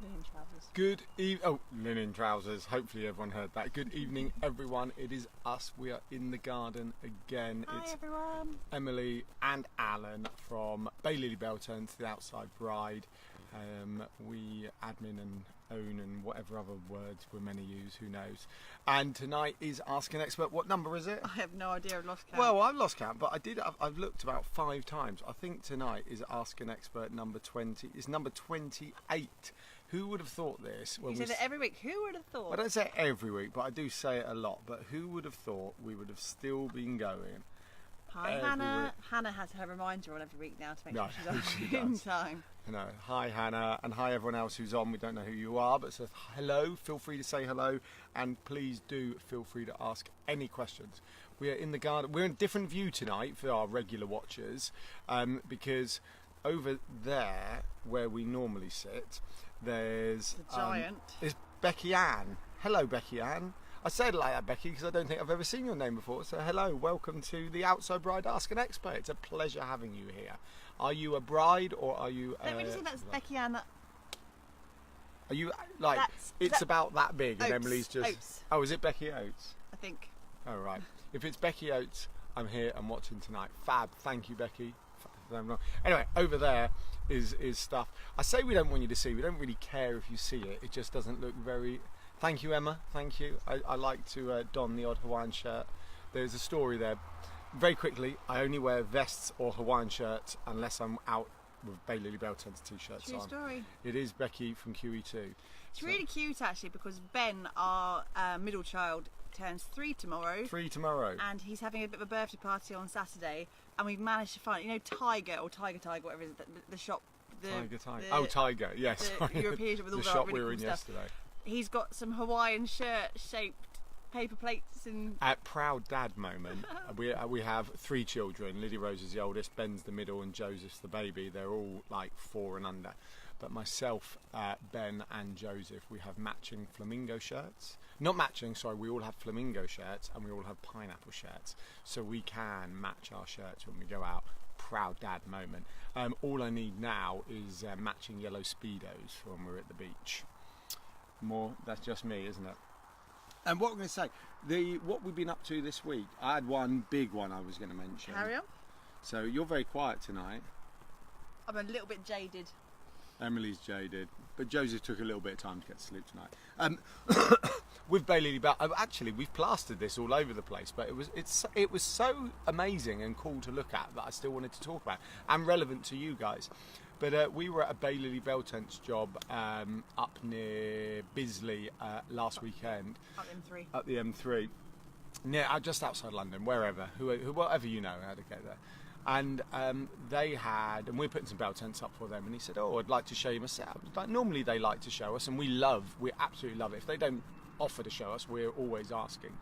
Linen trousers. Linen trousers. Hopefully everyone heard that. Good evening, everyone. It is us. We are in the garden again. Hi, it's everyone. Emily and Alan from Baylily Bell Tents, the outside bride. We admin and own and whatever other words we're meant to use, who knows. And tonight is Ask an Expert. What number is it? I have no idea. I've lost count. Well, I've lost count, but I've looked about 5 times. I think tonight is Ask an Expert number 20. It's number 28. Who would have thought this? You say that every week. Who would have thought? I don't say it every week, but I do say it a lot. But who would have thought we would have still been going? Hi, Hannah. Hannah has her reminder on every week now to make sure she's on in time. No. Hi, Hannah, and hi everyone else who's on. We don't know who you are, but says hello. Feel free to say hello, and please do feel free to ask any questions. We are in the garden. We're in a different view tonight for our regular watchers, because over there where we normally sit, there's the giant. Is Becky Ann. Hello, Becky Ann. I said it like that, Becky, because I don't think I've ever seen your name before. So hello, welcome to the Outside Bride Ask an Expert. It's a pleasure having you here. Are you a bride or are you? Let me just say that's Becky Ann. Are you like? It's about that big, Oates, and Emily's just. Oates. Oh, is it Becky Oates? I think. Oh right. If it's Becky Oates, I'm here and watching tonight. Fab. Thank you, Becky. Anyway, over there is stuff. I say we don't want you to see. We don't really care if you see it. It just doesn't look very. Thank you, Emma. Thank you. I like to don the odd Hawaiian shirt. There's a story there. Very quickly, I only wear vests or Hawaiian shirts unless I'm out with Baylily Bell Tents t-shirts on. True story. It is Becky from QE2. It's really cute actually, because Ben, our middle child, turns 3 tomorrow. 3 tomorrow. And he's having a bit of a birthday party on Saturday, and we've managed to find, Tiger or Tiger, whatever it is, the shop. Tiger. Yes. The European shop with all the the shop really we were cool in stuff. yesterday. He's got some Hawaiian shirt-shaped paper plates and. At proud dad moment, we have 3 children. Lydia Rose is the oldest, Ben's the middle, and Joseph's the baby. They're all like 4 and under. But myself, Ben, and Joseph, we have matching flamingo shirts. Not matching, sorry. We all have flamingo shirts and we all have pineapple shirts, so we can match our shirts when we go out. Proud dad moment. All I need now is matching yellow speedos for when we're at the beach. That's just me, isn't it? And what I'm going to say, what we've been up to this week, I had one big one I was going to mention. Carry on. So you're very quiet tonight. I'm a little bit jaded. Emily's jaded, but Joseph took a little bit of time to get to sleep tonight. With Baylily Bell, actually we've plastered this all over the place, but it was so amazing and cool to look at that I still wanted to talk about and relevant to you guys. But we were at a Baylily Bell Tents job up near Bisley last weekend. Up the M3. Just outside London, wherever, whatever you know how to get there. And they had, and we're putting some bell tents up for them, and he said, I'd like to show you my setup. Like, normally they like to show us, and we absolutely love it. If they don't offer to show us, we're always asking,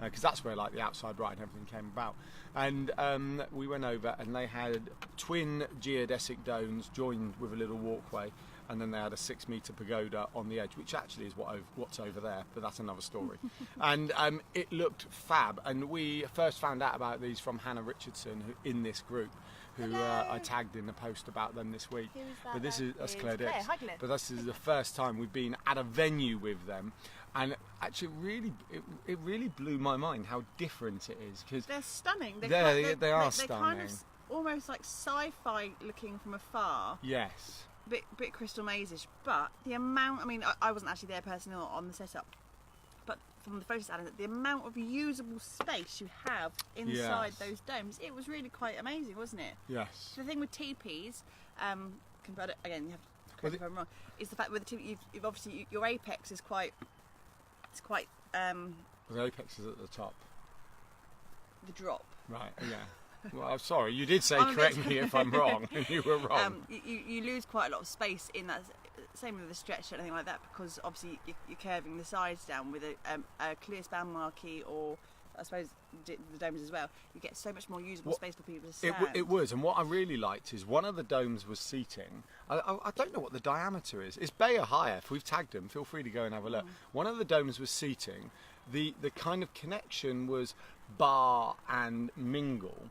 because that's where like the outside bride and everything came about. And we went over, and they had twin geodesic domes joined with a little walkway, and then they had a 6-metre pagoda on the edge, which actually is what's over there, but that's another story. And it looked fab. And we first found out about these from Hannah Richardson, who in this group, who I tagged in the post about them this week. Who's that? But that's Claire Dix. Hi, Claire. But this is the first time we've been at a venue with them. And actually, it really blew my mind how different it is. Because they're stunning. They are they're stunning. Kind of almost like sci-fi looking from afar. Yes. Bit Crystal Maze-ish, but the amount, I wasn't actually there personally on the setup, but from the photos Alan, the amount of usable space you have inside those domes, it was really quite amazing, wasn't it? Yes. The thing with teepees, compared again, you have to correct me if I'm wrong, is the fact with the teepee, you've obviously, your apex is quite, the apex is at the top. The drop. Right, yeah. Well, I'm sorry, you did say correct me if I'm wrong, and you were wrong. You lose quite a lot of space in that, same with the stretch or anything like that, because obviously you're curving the sides down with a clear span marquee, or I suppose the domes as well. You get so much more usable space for people to stand. It was, and what I really liked is one of the domes was seating. I don't know what the diameter is. It's Bay or higher. If we've tagged them, feel free to go and have a look. One of the domes was seating. The kind of connection was bar and mingle.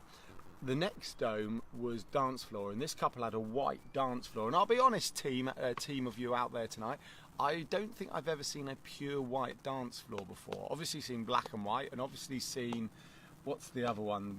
The next dome was dance floor, and this couple had a white dance floor. And I'll be honest, team of you out there tonight, I don't think I've ever seen a pure white dance floor before. Obviously seen black and white, and obviously seen, what's the other one?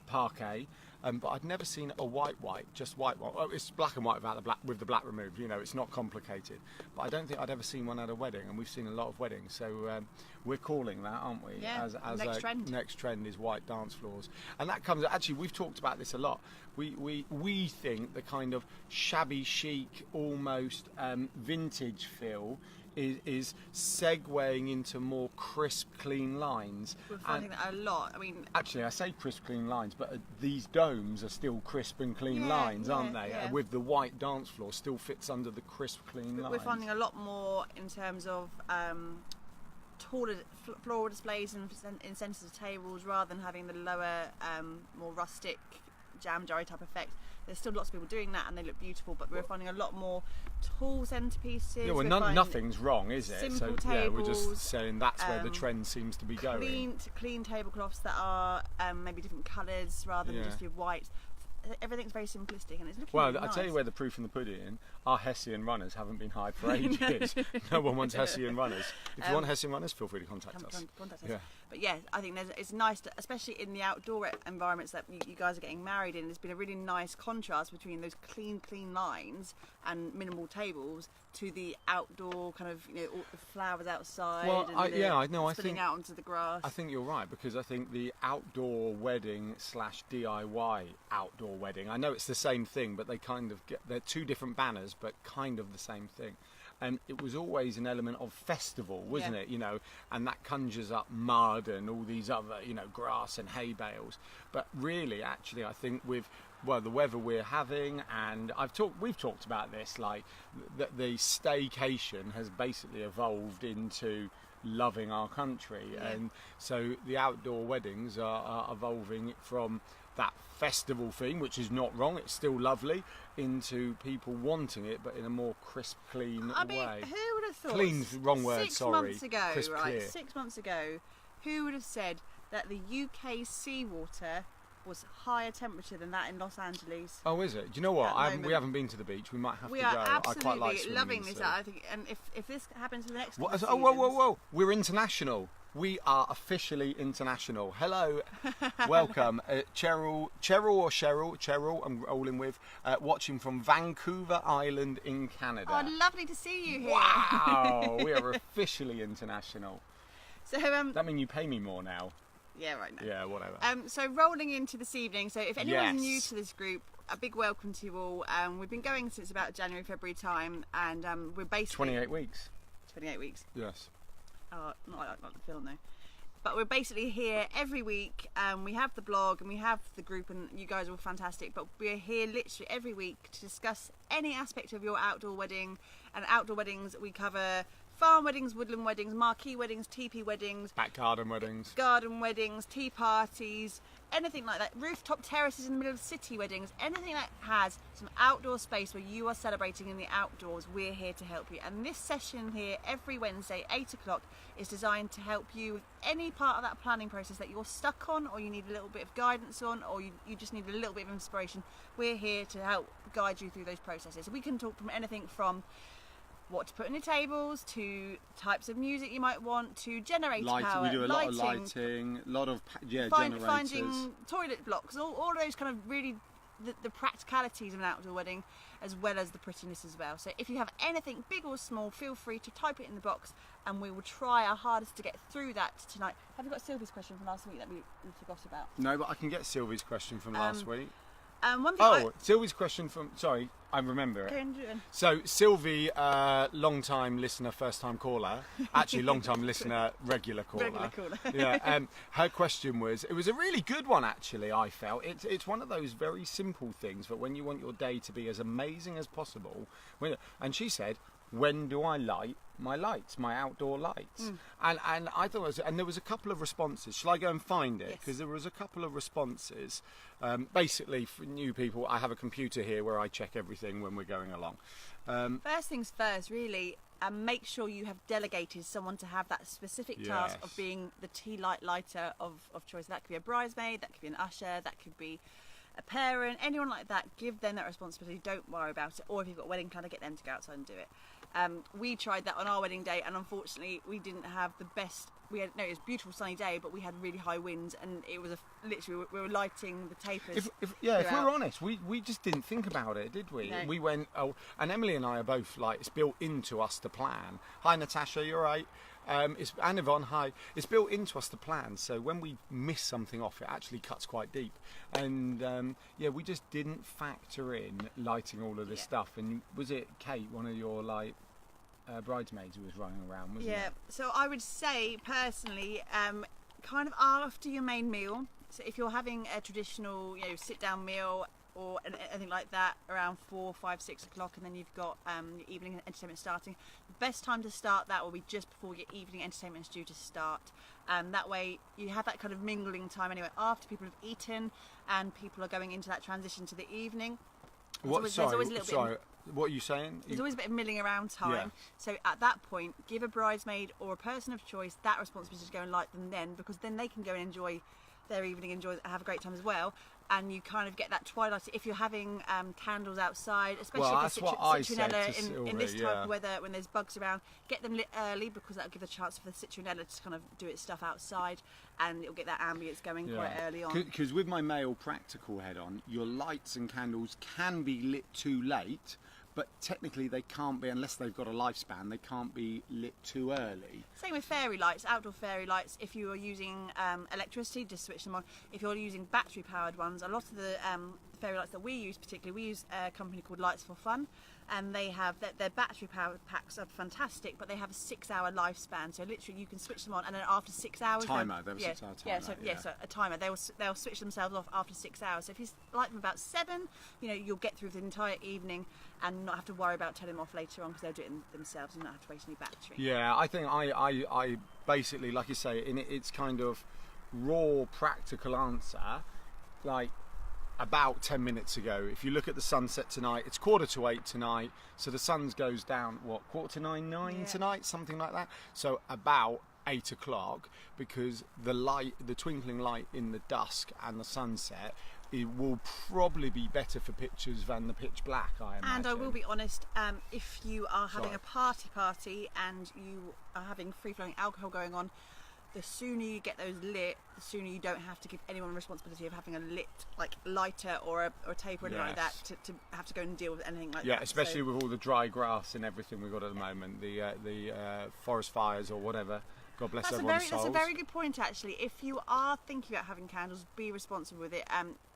Parquet. But I'd never seen a white, just white. Oh, it's black and white without with the black removed. You know, it's not complicated. But I don't think I'd ever seen one at a wedding, and we've seen a lot of weddings. So we're calling that, aren't we? Yeah. As next trend. Next trend is white dance floors, and that comes. Actually, we've talked about this a lot. We think the kind of shabby chic, almost vintage feel is segueing into more crisp, clean lines. We're finding that a lot. I mean, actually, I say crisp, clean lines, but these domes are still crisp and clean lines, aren't they? Yeah. With the white dance floor, still fits under the crisp, clean lines. We're finding a lot more in terms of taller floral displays and in centres of tables, rather than having the lower, more rustic jam jarry type effect. There's still lots of people doing that, and they look beautiful, but we're finding a lot more tall centerpieces. Yeah, well, nothing's wrong, is it? Simple so tables, yeah, we're just saying that's where the trend seems to be going. Clean tablecloths that are maybe different colours rather than just your white. Everything's very simplistic, and it's looking really nice. I'll tell you where the proof in the pudding. Our Hessian runners haven't been hired for ages. No one wants Hessian runners. If you want Hessian runners, feel free to contact us. Yeah. But yeah, I think it's nice, especially in the outdoor environments that you guys are getting married in. There's been a really nice contrast between those clean lines and minimal tables to the outdoor kind of, all the flowers outside. Well, I think out onto the grass. I think you're right, because I think the outdoor wedding / DIY outdoor wedding. I know it's the same thing, but they're two different banners, but kind of the same thing. And it was always an element of festival, wasn't it? And that conjures up mud and all these other, grass and hay bales. But really, actually, I think with the weather we're having, and we've talked about this, like the staycation has basically evolved into loving our country, and so the outdoor weddings are evolving from that festival theme, which is not wrong, it's still lovely, into people wanting it, but in a more crisp, clean way. Who would have thought? Clean's wrong word, 6 sorry. months ago, crisp, clear. 6 months ago, who would have said that the UK seawater was higher temperature than that in Los Angeles? Oh, is it? Do you know what? We haven't been to the beach. We might have to go. We are absolutely I quite like swimming, loving this. I think, and if this happens for the next couple of seasons, whoa! We're international. We are officially international. Hello, welcome, Cheryl, I'm rolling with, watching from Vancouver Island in Canada. Oh, lovely to see you here. Wow, we are officially international. So that means you pay me more now. Yeah, right now. Yeah, whatever. So rolling into this evening, so if anyone's new to this group, a big welcome to you all. We've been going since about January, February time, and we're basically... 28 weeks. 28 weeks. Yes. Not the film though. But we're basically here every week. We have the blog and we have the group, and you guys are all fantastic. But we're here literally every week to discuss any aspect of your outdoor wedding. And outdoor weddings, we cover farm weddings, woodland weddings, marquee weddings, teepee weddings, back garden weddings, tea parties, anything like that, rooftop terraces in the middle of the city weddings, anything that has some outdoor space where you are celebrating in the outdoors, we're here to help you. And this session here every Wednesday 8 o'clock is designed to help you with any part of that planning process that you're stuck on, or you need a little bit of guidance on, or you just need a little bit of inspiration. We're here to help guide you through those processes. We can talk from anything from what to put on your tables, to types of music you might want, to generator power, we do a lot of lighting, a lot of generators. Finding toilet blocks, all of those kind of really the practicalities of an outdoor wedding, as well as the prettiness as well. So if you have anything big or small, feel free to type it in the box, and we will try our hardest to get through that tonight. Have you got Sylvie's question from last week that we forgot about? No, but I can get Sylvie's question from last week. Sylvie's question from... Sorry, I remember it. So, Sylvie, long-time listener, first-time caller. Actually, long-time listener, regular caller. Yeah, her question was... It was a really good one, actually, I felt. It's one of those very simple things, but when you want your day to be as amazing as possible... And she said, when do I light my lights, my outdoor lights? And I thought and there was a couple of responses. Shall I go and find it? Because there was a couple of responses. Basically, for new people, I have a computer here where I check everything when we're going along. First things first, really, make sure you have delegated someone to have that specific task of being the tea light lighter of choice. That could be a bridesmaid, that could be an usher, that could be a parent, anyone like that, give them that responsibility. Don't worry about it. Or if you've got a wedding planner, get them to go outside and do it. We tried that on our wedding day, and unfortunately we didn't have the best. It was a beautiful sunny day, but we had really high winds, and it was literally we were lighting the tapers. If we're honest, we just didn't think about it, did we? No. We went, and Emily and I are both like, it's built into us to plan. Hi Natasha, you're right. And Yvonne, hi. It's built into us to plan, so when we miss something off, it actually cuts quite deep. And we just didn't factor in lighting all of this stuff. And was it Kate, one of your bridesmaids, who was running around, wasn't it? So I would say personally, kind of after your main meal. So if you're having a traditional, sit-down meal or anything like that, around 4, 5, 6 o'clock, and then you've got your evening entertainment starting. The best time to start that will be just before your evening entertainment is due to start. That way you have that kind of mingling time anyway, after people have eaten and people are going into that transition to the evening. What are you saying? There's always a bit of milling around time. Yeah. So at that point, give a bridesmaid or a person of choice that responsibility to go and light them then, because then they can go and enjoy their evening, have a great time as well. And you kind of get that twilight. If you're having candles outside, especially if citronella in this type of weather when there's bugs around, get them lit early, because that'll give the chance for the citronella to kind of do its stuff outside, and it'll get that ambience going quite early on. Because with my male practical head on, your lights and candles can be lit too late, but technically they can't be, unless they've got a lifespan, they can't be lit too early. Same with fairy lights, outdoor fairy lights. If you are using electricity, just switch them on. If you're using battery powered ones, a lot of the fairy lights that we use, particularly, we use a company called Lights for Fun, and they have their battery powered packs are fantastic, but they have a 6-hour lifespan. So literally you can switch them on, and then after 6 hours, they have a 6-hour timer. So a timer. They'll switch themselves off after 6 hours. So if you light them about 7, you'll get through the entire evening and not have to worry about turning them off later on, because they'll do it themselves and not have to waste any battery. Yeah, I think I basically, like you say, in its kind of raw practical answer, like about 10 minutes ago, if you look at the sunset tonight, it's 7:45 tonight, so the sun goes down, 9:45, 9 tonight, something like that. So about 8 o'clock, because the twinkling light in the dusk and the sunset, it will probably be better for pictures than the pitch black, I imagine. And I will be honest, if you are having a party and you are having free-flowing alcohol going on, the sooner you get those lit, the sooner you don't have to give anyone the responsibility of having a lit lighter or a tape or anything like that to have to go and deal with anything like that. Yeah, especially with all the dry grass and everything we've got at the moment, the forest fires or whatever. God bless everyone's souls. That's a very good point, actually. If you are thinking about having candles, be responsible with it.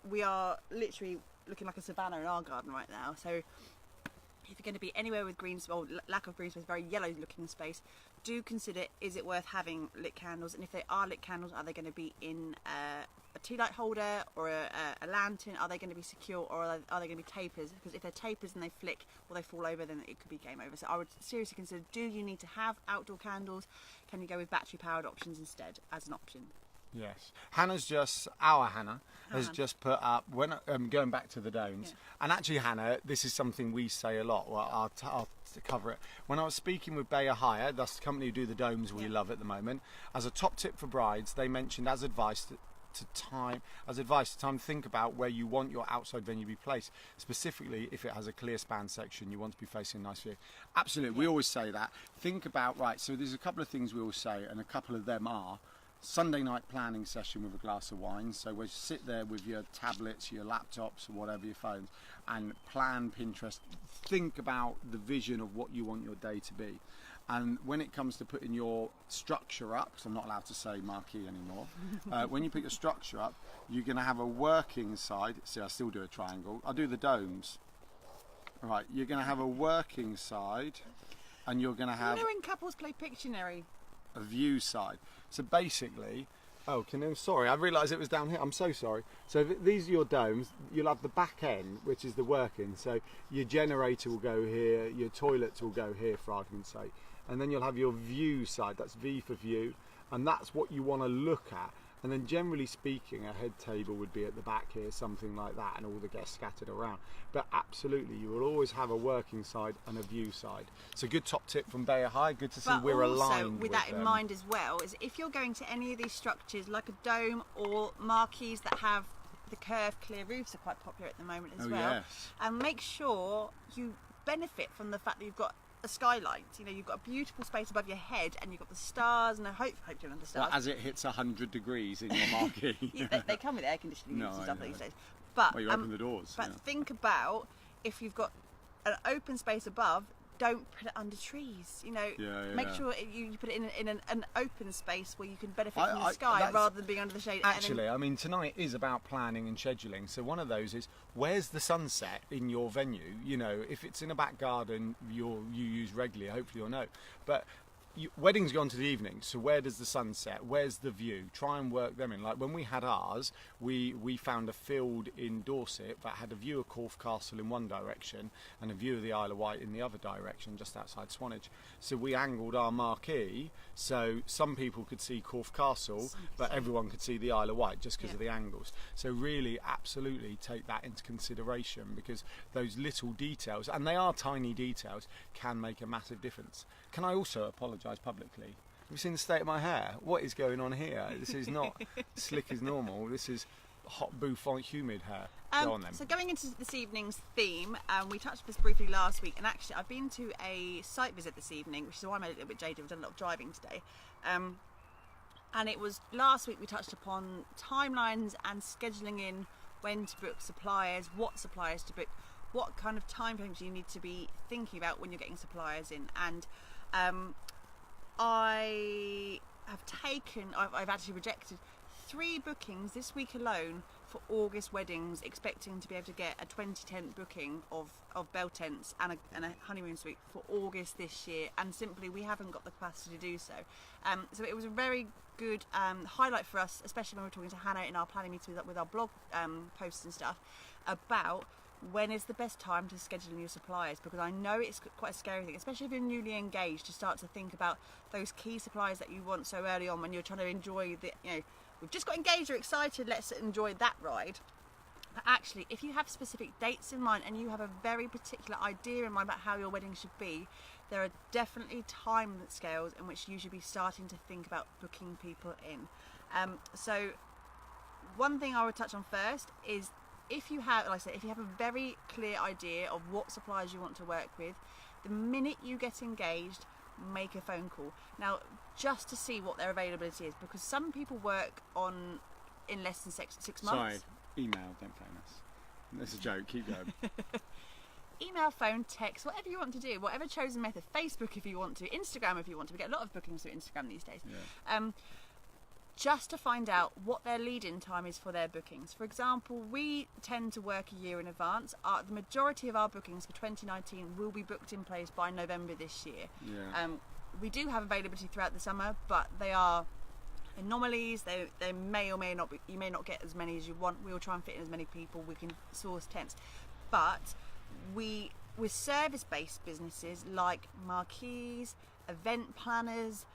We are literally looking like a savannah in our garden right now. So if you're going to be anywhere with green space, or lack of green space, very yellow looking space, do consider, is it worth having lit candles? And if they are lit candles, are they going to be in a tea light holder or a lantern? Are they going to be secure, or are they going to be tapers? Because if they're tapers and they flick or they fall over, then it could be game over. So I would seriously consider, do you need to have outdoor candles? Can you go with battery powered options instead as an option? Yes. Our Hannah has just put up, when going back to the domes, and actually Hannah, this is something we say a lot, well, I'll cover it. When I was speaking with Bayer Hire, that's the company who do the domes we love at the moment, as a top tip for brides, they mentioned as advice to time, think about where you want your outside venue to be placed. Specifically, if it has a clear span section, you want to be facing a nice view. Absolutely, we always say that. Think about, so there's a couple of things we always say, and a couple of them are Sunday night planning session with a glass of wine. So we sit there with your tablets, your laptops, or whatever, your phones, and plan Pinterest. Think about the vision of what you want your day to be. And when it comes to putting your structure up, because I'm not allowed to say marquee anymore, when you put your structure up, you're going to have a working side. See, I still do a triangle. I do the domes. Right, you're going to have a working side, and you're going to have... when couples play Pictionary. A view side. So basically, sorry, I realised it was down here. I'm so sorry. So these are your domes. You'll have the back end, which is the working. So your generator will go here, your toilets will go here, for argument's sake. And then you'll have your view side. That's V for view, and that's what you want to look at. And then generally speaking, a head table would be at the back here, something like that, and all the guests scattered around. But absolutely, you will always have a working side and a view side. So good top tip from Bayer High. Good to see we're aligned with that in mind as well, is if you're going to any of these structures, like a dome or marquees that have the curved clear roofs are quite popular at the moment as Oh, well. yes. And make sure you benefit from the fact that you've got a skylight. You know, you've got a beautiful space above your head, and you've got the stars, and I hope you don't understand. Well, as it hits 100 degrees in your marquee. They come with air conditioning No, units and I stuff know. these days. But Well, you open the doors. But yeah. think about if you've got an open space above. Don't put it under trees. You know, make sure you put it in an open space where you can benefit from the sky rather than being under the shade. Actually, I mean, tonight is about planning and scheduling. So one of those is, where's the sunset in your venue? You know, if it's in a back garden you use regularly, hopefully you'll know. But weddings go on to the evening, so where does the sun set? Where's the view? Try and work them in. Like when we had ours, we found a field in Dorset that had a view of Corfe Castle in one direction and a view of the Isle of Wight in the other direction, just outside Swanage. So we angled our marquee so some people could see Corfe Castle, but everyone could see the Isle of Wight just because of the angles. So really, absolutely take that into consideration, because those little details, and they are tiny details, can make a massive difference. Can I also apologise publicly? Have you seen the state of my hair? What is going on here? This is not slick as normal. This is hot, bouffant, humid hair. Go on then. So going into this evening's theme, we touched this briefly last week, and actually I've been to a site visit this evening, which is why I'm a little bit jaded. I've done a lot of driving today. And it was last week we touched upon timelines and scheduling in when to book suppliers, what suppliers to book, what kind of time frames you need to be thinking about when you're getting suppliers in. And I've actually rejected 3 bookings this week alone for August weddings, expecting to be able to get a 20-tent booking of bell tents and a honeymoon suite for August this year, and simply we haven't got the capacity to do so. So it was a very good highlight for us, especially when we were talking to Hannah in our planning meeting with our blog posts and stuff, about when is the best time to schedule your suppliers, because I know it's quite a scary thing, especially if you're newly engaged, to start to think about those key suppliers that you want so early on when you're trying to enjoy the, you know, we've just got engaged, we're excited, let's enjoy that ride. But actually, if you have specific dates in mind and you have a very particular idea in mind about how your wedding should be, there are definitely time scales in which you should be starting to think about booking people in. So one thing I would touch on first is, if you have, like I said, if you have a very clear idea of what suppliers you want to work with, the minute you get engaged, make a phone call. Now, just to see what their availability is, because some people work in less than 6 months. Sorry, email, don't phone us. That's a joke, keep going. Email, phone, text, whatever you want to do, whatever chosen method. Facebook if you want to, Instagram if you want to. We get a lot of bookings through Instagram these days. Yeah. Just to find out what their lead-in time is for their bookings. For example, we tend to work a year in advance. The majority of our bookings for 2019 will be booked in place by November this year. Yeah. We do have availability throughout the summer, but they are anomalies. They may or may not be, you may not get as many as you want. We will try and fit in as many people. We can source tents, but with service-based businesses like marquees, event planners,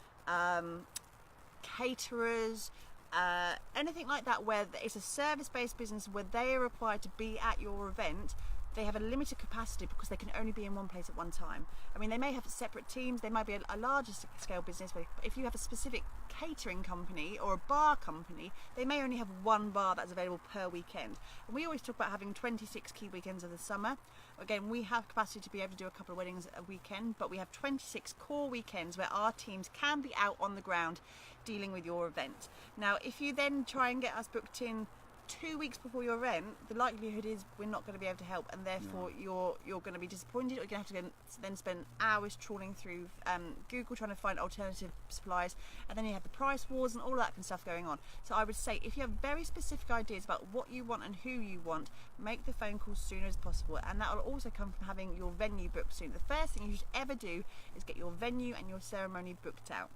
caterers, anything like that, where it's a service-based business where they are required to be at your event, they have a limited capacity because they can only be in one place at one time. I mean, they may have separate teams, they might be a larger scale business, but if you have a specific catering company or a bar company, they may only have one bar that's available per weekend. And we always talk about having 26 key weekends of the summer. Again, we have capacity to be able to do a couple of weddings a weekend, but we have 26 core weekends where our teams can be out on the ground dealing with your event. Now, if you then try and get us booked in 2 weeks before your event, the likelihood is we're not going to be able to help, and therefore you're going to be disappointed, or you're going to have to then spend hours trawling through Google trying to find alternative supplies, and then you have the price wars and all that kind of stuff going on. So I would say, if you have very specific ideas about what you want and who you want, make the phone call as soon as possible, and that will also come from having your venue booked soon. The first thing you should ever do is get your venue and your ceremony booked out.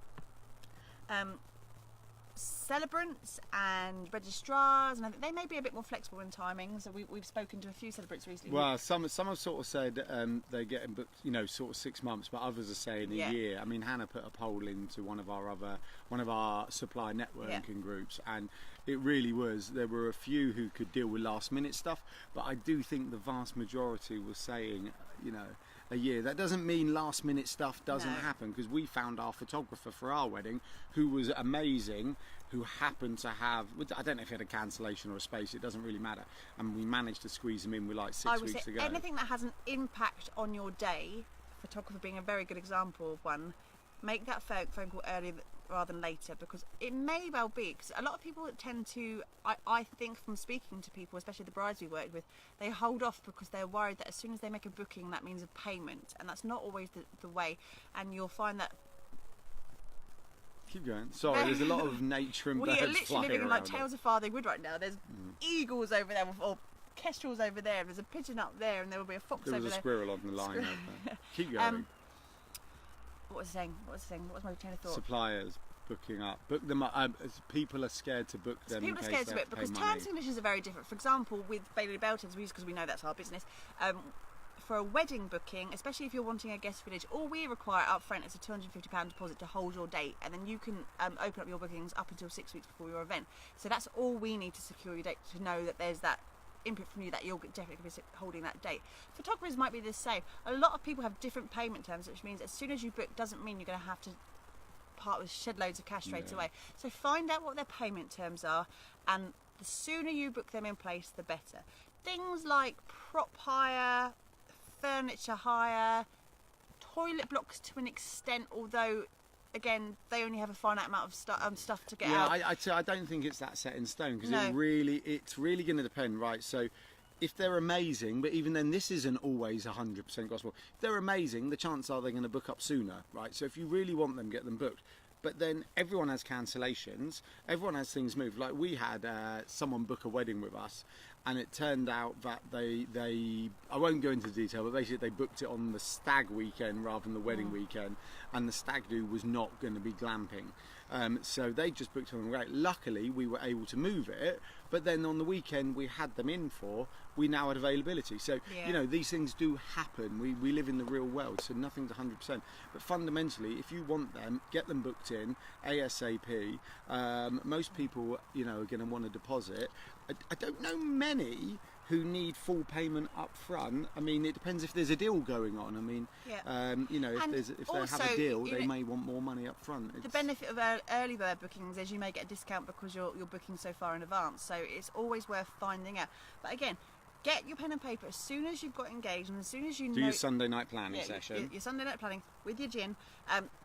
Celebrants and registrars, and they may be a bit more flexible in timing. So we've spoken to a few celebrants recently. Well, some have sort of said they're getting booked, you know, sort of 6 months, but others are saying a year. I mean, Hannah put a poll into one of our supply networking groups, and it really was. There were a few who could deal with last minute stuff, but I do think the vast majority was saying, you know, a year. That doesn't mean last minute stuff doesn't No. happen, because we found our photographer for our wedding, who was amazing, who happened to have, I don't know if he had a cancellation or a space, it doesn't really matter, and we managed to squeeze him in with like 6 I would weeks say ago. anything that has an impact on your day, photographer being a very good example of one, make that phone call earlier rather than later, because it may well be, because a lot of people tend to, I think from speaking to people, especially the brides we worked with, they hold off because they're worried that as soon as they make a booking that means a payment, and that's not always the way, and you'll find that Keep going. Sorry, there's a lot of nature and we birds are literally flying living in like around. Tales of Farthing Wood right now. There's eagles over there, or kestrels over there, there's a pigeon up there, and there will be a fox There was over a there. squirrel on the line over there. Keep going. What was I saying? What was my train of thought? Suppliers booking up, book them up. People are scared to book them. People are in scared case to they it have to pay because money. terms and conditions are very different. For example, with Baylily Bell Tents, because we know that's our business, for a wedding booking, especially if you're wanting a guest village, all we require up front is a £250 deposit to hold your date, and then you can open up your bookings up until 6 weeks before your event. So that's all we need to secure your date, to know that there's that input from you that you're definitely going to be holding that date. Photographers might be the same. A lot of people have different payment terms, which means as soon as you book doesn't mean you're going to have to part with shed loads of cash straight away. So find out what their payment terms are, and the sooner you book them in place, the better. Things like prop hire, furniture hire, toilet blocks to an extent, although again they only have a finite amount of stuff to get out. I don't think it's that set in stone, because No. it's really going to depend, right? So if they're amazing, but even then this isn't always 100% gospel. If they're amazing, the chances are they're going to book up sooner, right? So if you really want them, get them booked. But then everyone has cancellations, everyone has things move. Like we had someone book a wedding with us, and it turned out that they I won't go into detail, but basically they booked it on the stag weekend rather than the wedding weekend, and the stag do was not going to be glamping. So they just booked it on the right. Luckily we were able to move it, but then on the weekend we had them in for, we now had availability. So you know, these things do happen. We live in the real world, so nothing's 100%. But fundamentally, if you want them, get them booked in ASAP. Most people, you know, are going to want a deposit. I don't know many who need full payment up front. I mean, it depends if there's a deal going on. I mean, you know, And if they have also, a deal, you they know, may want more money up front. The benefit of early bird bookings is you may get a discount because you're booking so far in advance. So it's always worth finding out. But again, get your pen and paper as soon as you've got engaged, and as soon as you know. Do your Sunday night planning session. Your Sunday night planning with your gin,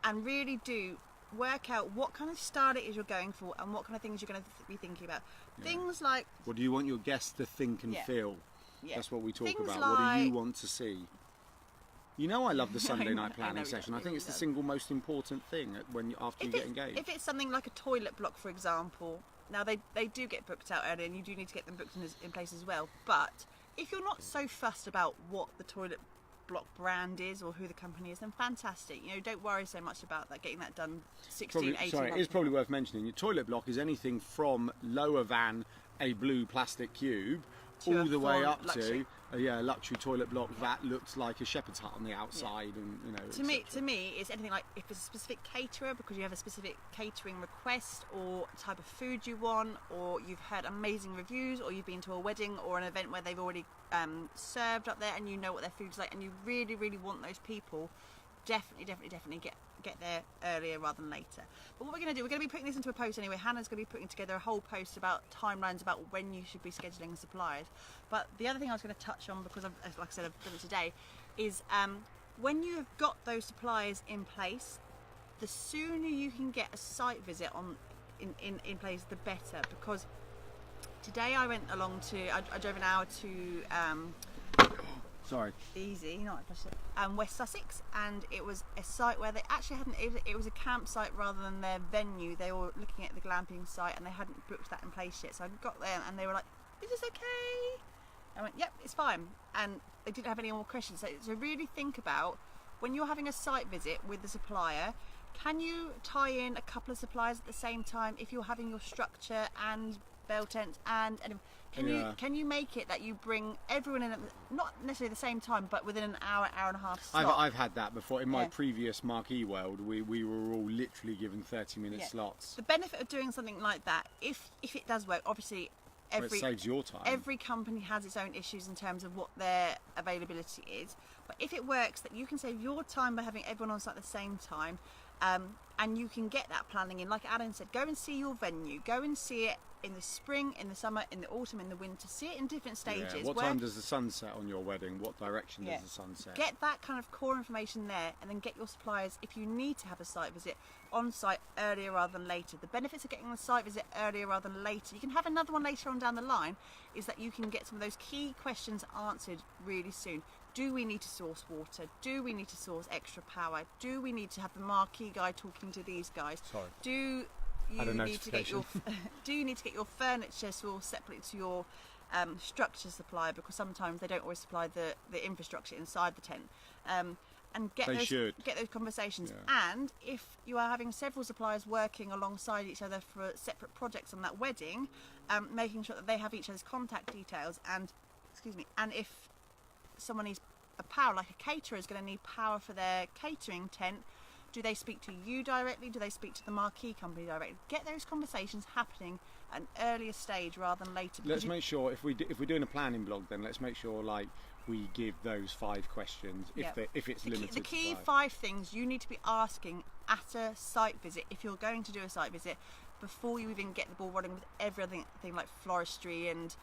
and really do work out what kind of style it is you're going for and what kind of things you're going to be thinking about. Things like, What do you want your guests to think and feel? That's what we talk Things about. What do you like- want to see? You know, I love the Sunday night I planning know session. you I think it's the do. single most important thing after you get engaged. if it's something like a toilet block, for example, now they do get booked out early, and you do need to get them booked in place as well. But if you're not so fussed about what the toilet block brand is or who the company is, then fantastic. You know, don't worry so much about that, getting that done 16, 18 months. It's probably worth mentioning. Your toilet block is anything from lower than a blue plastic cube To all a the way full up luxury. to a luxury toilet block that looks like a shepherd's hut on the outside, and you know. To me, it's anything like if it's a specific caterer because you have a specific catering request or type of food you want, or you've heard amazing reviews, or you've been to a wedding or an event where they've already served up there and you know what their food's like, and you really, really want those people, definitely get there earlier rather than later. But what we're going to do, we're going to be putting this into a post anyway. Hannah's going to be putting together a whole post about timelines about when you should be scheduling suppliers. But the other thing I was going to touch on, because like I said, I've done it today, is when you have got those suppliers in place, the sooner you can get a site visit in place, the better. Because today I went along to, I drove an hour to Sorry. easy, not West Sussex, and it was a site where they actually hadn't. It was a campsite rather than their venue. They were looking at the glamping site, and they hadn't booked that in place yet. So I got there, and they were like, "Is this okay?" I went, "Yep, it's fine." And they didn't have any more questions. So really think about when you're having a site visit with the supplier. Can you tie in a couple of suppliers at the same time if you're having your structure and bell tents and can you make it that you bring everyone in at not necessarily the same time, but within an hour and a half slot? I've had that before. In my previous marquee world, we were all literally given 30-minute slots. The benefit of doing something like that, if it does work, obviously it saves your time. Every company has its own issues in terms of what their availability is. But if it works that you can save your time by having everyone on site at the same time, and you can get that planning in, like Alan said, go and see your venue, go and see it in the spring, in the summer, in the autumn, in the winter, see it in different stages. Yeah. What time does the sun set on your wedding? What direction does the sun set? Get that kind of core information there, and then get your suppliers, if you need to have a site visit, on site earlier rather than later. The benefits of getting the site visit earlier rather than later, you can have another one later on down the line, is that you can get some of those key questions answered really soon. Do we need to source water? Do we need to source extra power? Do we need to have the marquee guy talking to these guys? Sorry. Do you need to get your furniture sourced separately to your structure supplier, because sometimes they don't always supply the infrastructure inside the tent. And get those conversations. Yeah. And if you are having several suppliers working alongside each other for separate projects on that wedding, making sure that they have each other's contact details. And if someone needs a power, like a caterer is going to need power for their catering tent, do they speak to you directly? Do they speak to the marquee company directly? Get those conversations happening at an earlier stage rather than later. Let's make sure, if we're doing a planning blog, then let's make sure we give those 5 questions if it's limited. The key 5 things you need to be asking at a site visit, if you're going to do a site visit, before you even get the ball rolling with everything like floristry and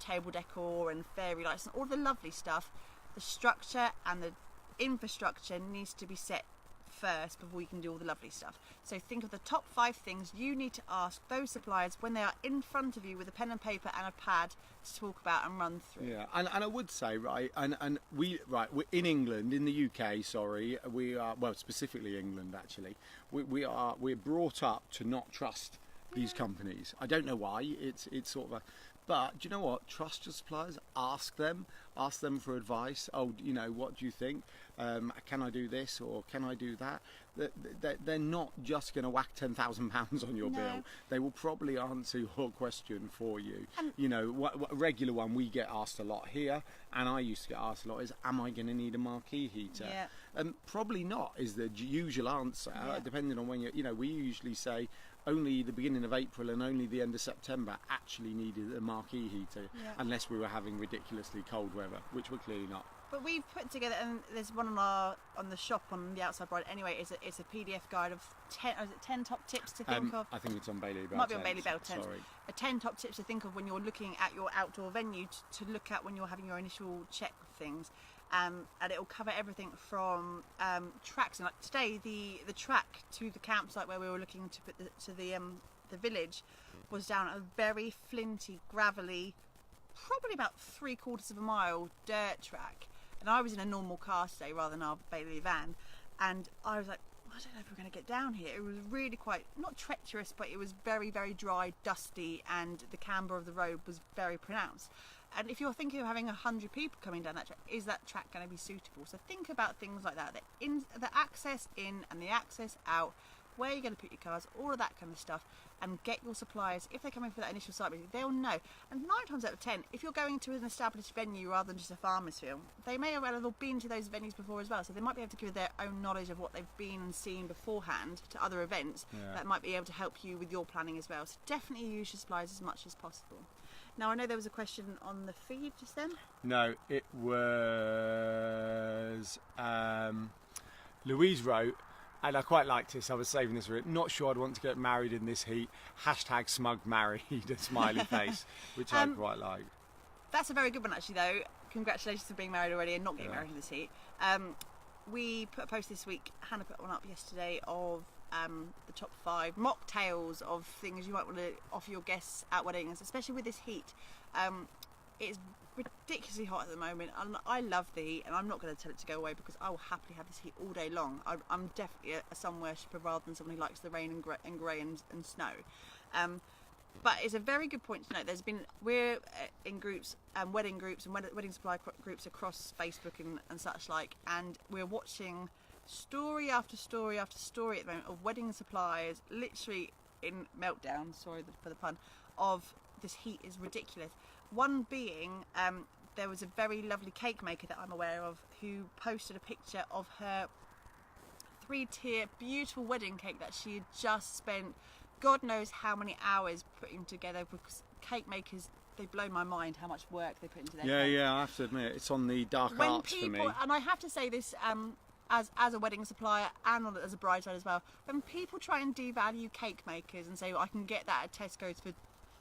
table decor and fairy lights and all the lovely stuff. The structure and the infrastructure needs to be set first before you can do all the lovely stuff. So think of the top 5 things you need to ask those suppliers when they are in front of you with a pen and paper and a pad to talk about and run through. Yeah, and I would say, we're in England, in the UK, we are, well, specifically England actually, we're brought up to not trust these companies. I don't know why. It's sort of a, but do you know what? Trust your suppliers. Ask them for advice. Oh, what do you think? Can I do this or can I do that? They're not just going to whack £10,000 on your bill. They will probably answer your question for you. What a regular one we get asked a lot here, and I used to get asked a lot, is, am I going to need a marquee heater? Yeah. Probably not is the usual answer, depending on when we usually say only the beginning of April and only the end of September actually needed a marquee heater, unless we were having ridiculously cold weather, which we're clearly not. But we've put together, and there's one on the shop on the outside bride anyway, it's a PDF guide of 10 top tips to think of. I think it's on Baylily Bell Tents. Might be on Baylily Bell Tents. Sorry. 10 top tips to think of when you're looking at your outdoor venue to look at when you're having your initial check of things. And it will cover everything from tracks. And like today, the track to the campsite where we were looking to put the village was down a very flinty, gravelly, probably about 3/4 of a mile dirt track. And I was in a normal car today rather than our Baylily van, and I was like, I don't know if we're going to get down here. It was really quite, not treacherous, but it was very, very dry, dusty, and the camber of the road was very pronounced. And if you're thinking of having 100 people coming down that track, is that track going to be suitable? So think about things like that. The access in and the access out, where you're going to put your cars, all of that kind of stuff, and get your suppliers, if they're coming for that initial site visit, they'll know. And 9 times out of 10, if you're going to an established venue rather than just a farmer's field, they may well have been to those venues before as well, so they might be able to give their own knowledge of what they've been and seen beforehand to other events that might be able to help you with your planning as well. So definitely use your suppliers as much as possible. Now, I know there was a question on the feed just then. No, it was Louise wrote, and I quite liked this, I was saving this for it, not sure I'd want to get married in this heat, #smugmarried, a smiley face, which I quite like. That's a very good one actually though. Congratulations for being married already and not getting married in this heat. We put a post this week, Hannah put one up yesterday of the top 5 mocktails of things you might want to offer your guests at weddings, especially with this heat. It's ridiculously hot at the moment. I love the heat, and I'm not going to tell it to go away because I will happily have this heat all day long. I'm definitely a sun worshipper rather than someone who likes the rain and grey and snow. But it's a very good point to note. We're in groups, wedding groups and wedding supply groups across Facebook and such like, and we're watching story after story after story at the moment of wedding suppliers literally in meltdown, sorry for the pun, of this heat is ridiculous. One being, there was a very lovely cake maker that I'm aware of who posted a picture of her 3-tier beautiful wedding cake that she had just spent God knows how many hours putting together, because cake makers they blow my mind how much work they put into their Yeah, cake. yeah, I have to admit, it's on the dark When arts for me. people, and I have to say this as a wedding supplier and as a bridesmaid as well, when people try and devalue cake makers and say, well, I can get that at Tesco's for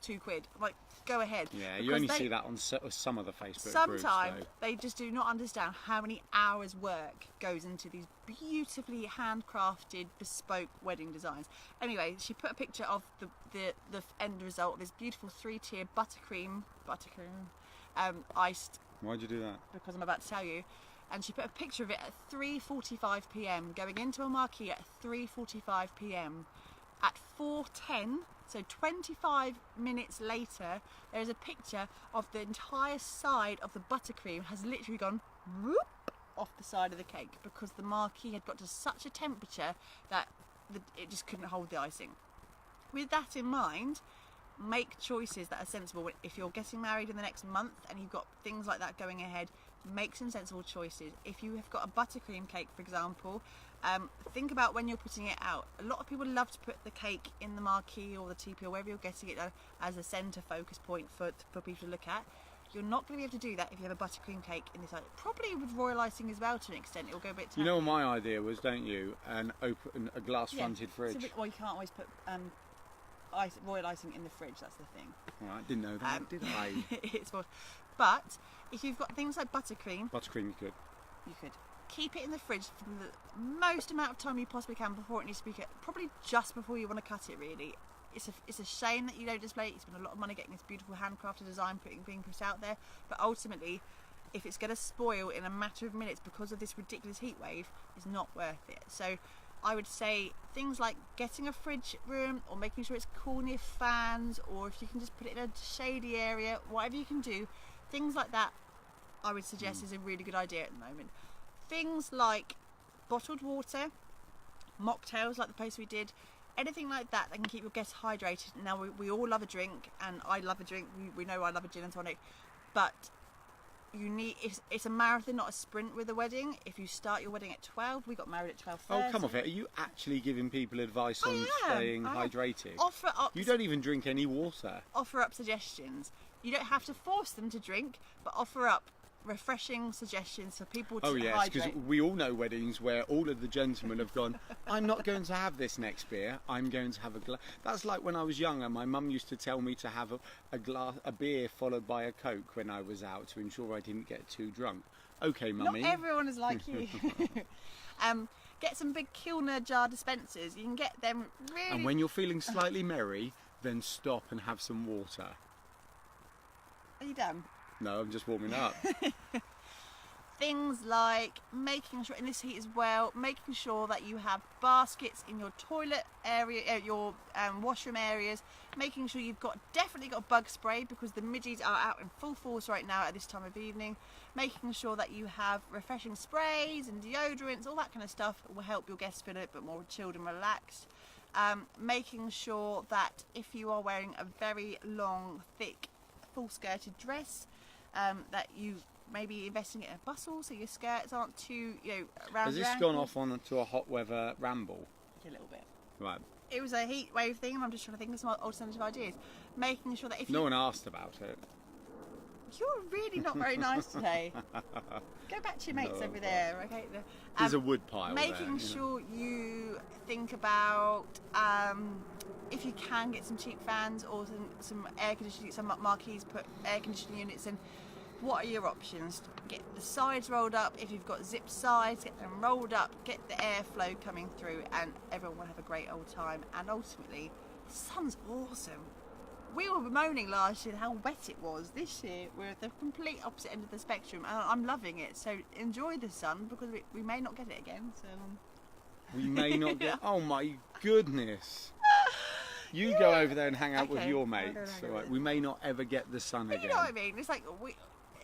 £2, I'm like, go ahead. Yeah, you only see that on some of the Facebook groups. Sometimes So. they just do not understand how many hours work goes into these beautifully handcrafted bespoke wedding designs. Anyway, she put a picture of the end result, this beautiful 3-tier buttercream iced. Why'd you do that? Because I'm about to tell you. And she put a picture of it at 3:45 p.m. going into a marquee at 3:45 p.m. At 4:10, so 25 minutes later, there is a picture of the entire side of the buttercream has literally gone whoop off the side of the cake because the marquee had got to such a temperature that it just couldn't hold the icing. With that in mind, make choices that are sensible. If you're getting married in the next month and you've got things like that going ahead, make some sensible choices. If you have got a buttercream cake, for example, think about when you're putting it out. A lot of people love to put the cake in the marquee or the teepee or wherever you're getting it as a centre focus point for people to look at. You're not going to be able to do that if you have a buttercream cake in this. Probably with royal icing as well to an extent. It'll go a bit tacky. You know what my idea was, don't you? A glass-fronted fridge. Well, you can't always put royal icing in the fridge. That's the thing. All right, didn't know that, did I? It's more, but if you've got things like buttercream, You could. keep it in the fridge for the most amount of time you possibly can before it needs to be cut. Probably just before you want to cut it. Really, it's a shame that you don't display it. You spend a lot of money getting this beautiful handcrafted design being put out there, but ultimately, if it's going to spoil in a matter of minutes because of this ridiculous heat wave, it's not worth it. So I would say things like getting a fridge room or making sure it's cool near fans, or if you can just put it in a shady area, whatever you can do, things like that I would suggest is a really good idea at the moment. Things like bottled water, mocktails like the post we did, anything like that that can keep your guests hydrated. Now we all love a drink, and I love a drink, we know I love a gin and tonic, but you need, it's a marathon, not a sprint with a wedding. If you start your wedding at 12, we got married at 12:30. Oh, come off it. Are you actually giving people advice on staying hydrated? Offer up. You don't even drink any water. Offer up suggestions. You don't have to force them to drink, but offer up refreshing suggestions for people to hydrate. Oh yes, because we all know weddings where all of the gentlemen have gone, I'm not going to have this next beer, I'm going to have a glass. That's like when I was younger, my mum used to tell me to have a beer followed by a Coke when I was out to ensure I didn't get too drunk. Okay, mummy. Not everyone is like you. Get some big Kilner jar dispensers. You can get them really... And when you're feeling slightly merry, then stop and have some water. Are you done? No, I'm just warming up. Things like making sure, in this heat as well, making sure that you have baskets in your toilet area, your washroom areas, making sure you've definitely got bug spray because the midges are out in full force right now at this time of evening. Making sure that you have refreshing sprays and deodorants, all that kind of stuff will help your guests feel a bit more chilled and relaxed. Making sure that if you are wearing a very long, thick, full-skirted dress, that you maybe investing in a bustle so your skirts aren't too, around. Has this gone off onto a hot weather ramble? A little bit. Right. It was a heat wave thing, and I'm just trying to think of some alternative ideas. Making sure that if no one asked about it. You're really not very nice today. Go back to your mates over there, okay? There's a wood pile making there, sure you think about if you can get some cheap fans or some air conditioning, some marquees put air conditioning units in. What are your options? Get the sides rolled up. If you've got zip sides, get them rolled up, get the airflow coming through, and everyone will have a great old time. And ultimately, the sun's awesome. We were moaning last year how wet it was. This year we're at the complete opposite end of the spectrum, and I'm loving it. So enjoy the sun because we may not get it again. So we may not get. Oh my goodness! You go over there and hang out with your mates. Right. We may not ever get the sun again. You know what I mean? It's like we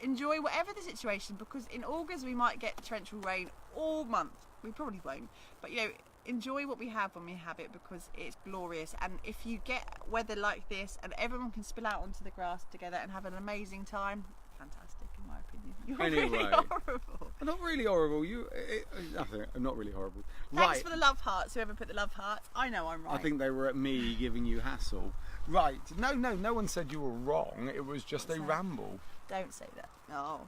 enjoy whatever the situation, because in August we might get torrential rain all month. We probably won't, but enjoy what we have when we have it because it's glorious. And if you get weather like this and everyone can spill out onto the grass together and have an amazing time, fantastic in my opinion. opinion. You're Anyway. really horrible. I'm not really horrible. Nothing. I'm not really horrible. Thanks Right. for the love hearts, whoever put the love hearts. I know I'm right. I think they were at me giving you hassle. Right. No one said you were wrong. It was just a ramble. Don't say that. No.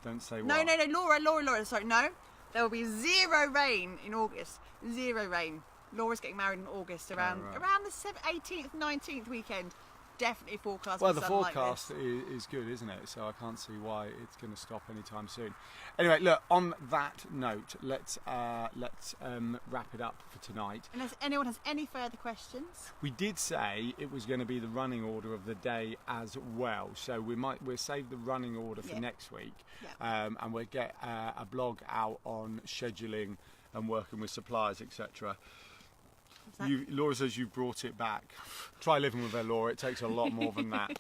Don't say what. No, Laura. Sorry, no. There will be 0 rain in August. 0 rain. Laura's getting married in August around the 18th, 19th weekend. Definitely forecast. Well, for the something forecast like this. is good, isn't it? So I can't see why it's going to stop anytime soon. Anyway, look. On that note, let's wrap it up for tonight. Unless anyone has any further questions. We did say it was going to be the running order of the day as well, so we'll save the running order for next week, and we'll get a blog out on scheduling and working with suppliers, etc. Laura says you brought it back. Try living with her, Laura. It takes a lot more than that.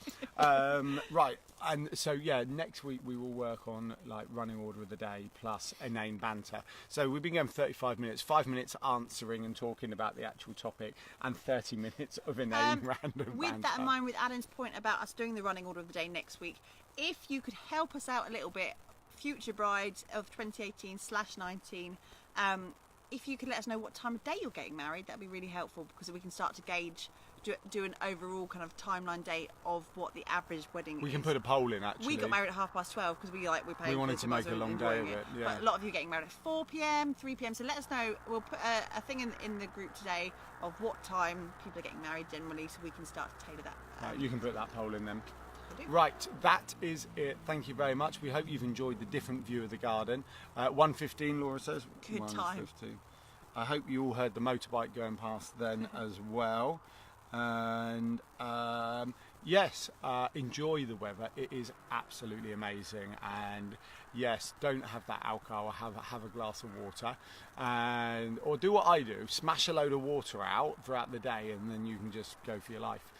Right, and so next week we will work on like running order of the day plus inane banter. So we've been going 35 minutes, 5 minutes answering and talking about the actual topic, and 30 minutes of inane random banter. With that in mind, with Alan's point about us doing the running order of the day next week, if you could help us out a little bit, future brides of 2018/19. If you could let us know what time of day you're getting married, that'd be really helpful, because we can start to gauge, do an overall kind of timeline date of what the average wedding is. We can put a poll in, actually. We got married at 12:30 because we wanted to make a long day of it. Yeah. But a lot of you are getting married at 4 p.m, 3 p.m. So let us know. We'll put a thing in the group today of what time people are getting married generally, so we can start to tailor that. Right, you can put that poll in then. Right, that is it. Thank you very much. We hope you've enjoyed the different view of the garden. 1:15, Laura says. Good time. I hope you all heard the motorbike going past then as well. And yes, enjoy the weather. It is absolutely amazing. And yes, don't have that alcohol. Have a glass of water, or do what I do: smash a load of water out throughout the day, and then you can just go for your life.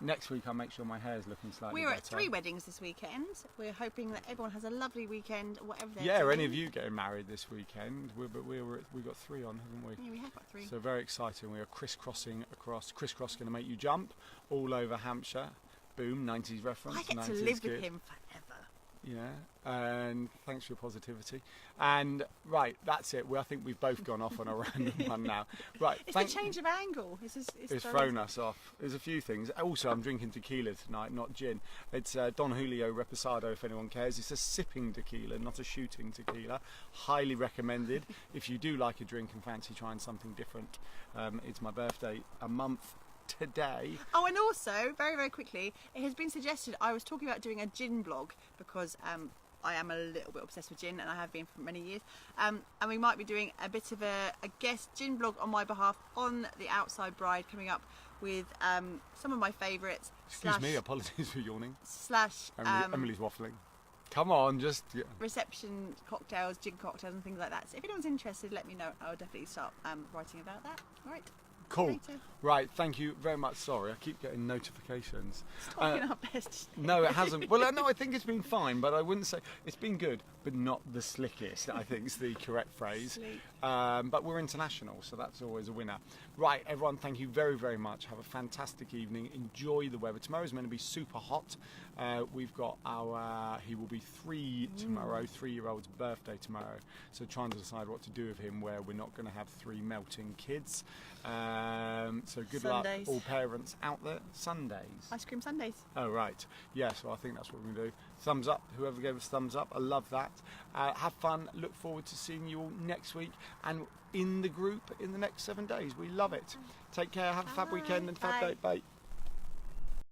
Next week I'll make sure my hair is looking slightly better. We're at 3 weddings this weekend. We're hoping that everyone has a lovely weekend, whatever they're doing. doing. Any of you getting married this weekend? We've got 3 on, haven't we? Yeah, we have got 3. So very exciting. We are crisscrossing across. Crisscross going to make you jump all over Hampshire. Boom, 90s reference. I get 90s to live kid. with him forever. Yeah, and thanks for your positivity. And right, that's it. I think we've both gone off on a random one now. Right, it's the change of angle. It's thrown us off. There's a few things. Also, I'm drinking tequila tonight, not gin. It's Don Julio Reposado, if anyone cares. It's a sipping tequila, not a shooting tequila. Highly recommended if you do like a drink and fancy trying something different. It's my birthday a month today. Oh, and also, very, very quickly, it has been suggested, I was talking about doing a gin blog, because I am a little bit obsessed with gin, and I have been for many years, and we might be doing a bit of a guest gin blog on my behalf on the Outside Bride, coming up with some of my favourites. Excuse me, apologies for yawning. Emily's waffling. Come on, just... Yeah. Reception cocktails, gin cocktails and things like that. So if anyone's interested, let me know. I'll definitely start writing about that. All right. Cool. Later. Right, thank you very much. Sorry, I keep getting notifications. It's talking our best. No, it hasn't. Well, no, I think it's been fine, but I wouldn't say... It's been good, but not the slickest, I think is the correct phrase. But we're international, so that's always a winner. Right, everyone, thank you very, very much. Have a fantastic evening. Enjoy the weather. Tomorrow's meant to be super hot. We've got he will be 3 tomorrow, 3-year-old's birthday tomorrow. So trying to decide what to do with him, where we're not going to have 3 melting kids. So good Sundays. luck, all parents out there. Sundays. Ice cream Sundays. Oh, right. Yeah, so I think that's what we're going to do. Thumbs up, whoever gave us thumbs up. I love that. Have fun. Look forward to seeing you all next week and in the group in the next 7 days. We love it. Take care. Have a fab weekend and fab day. Bye.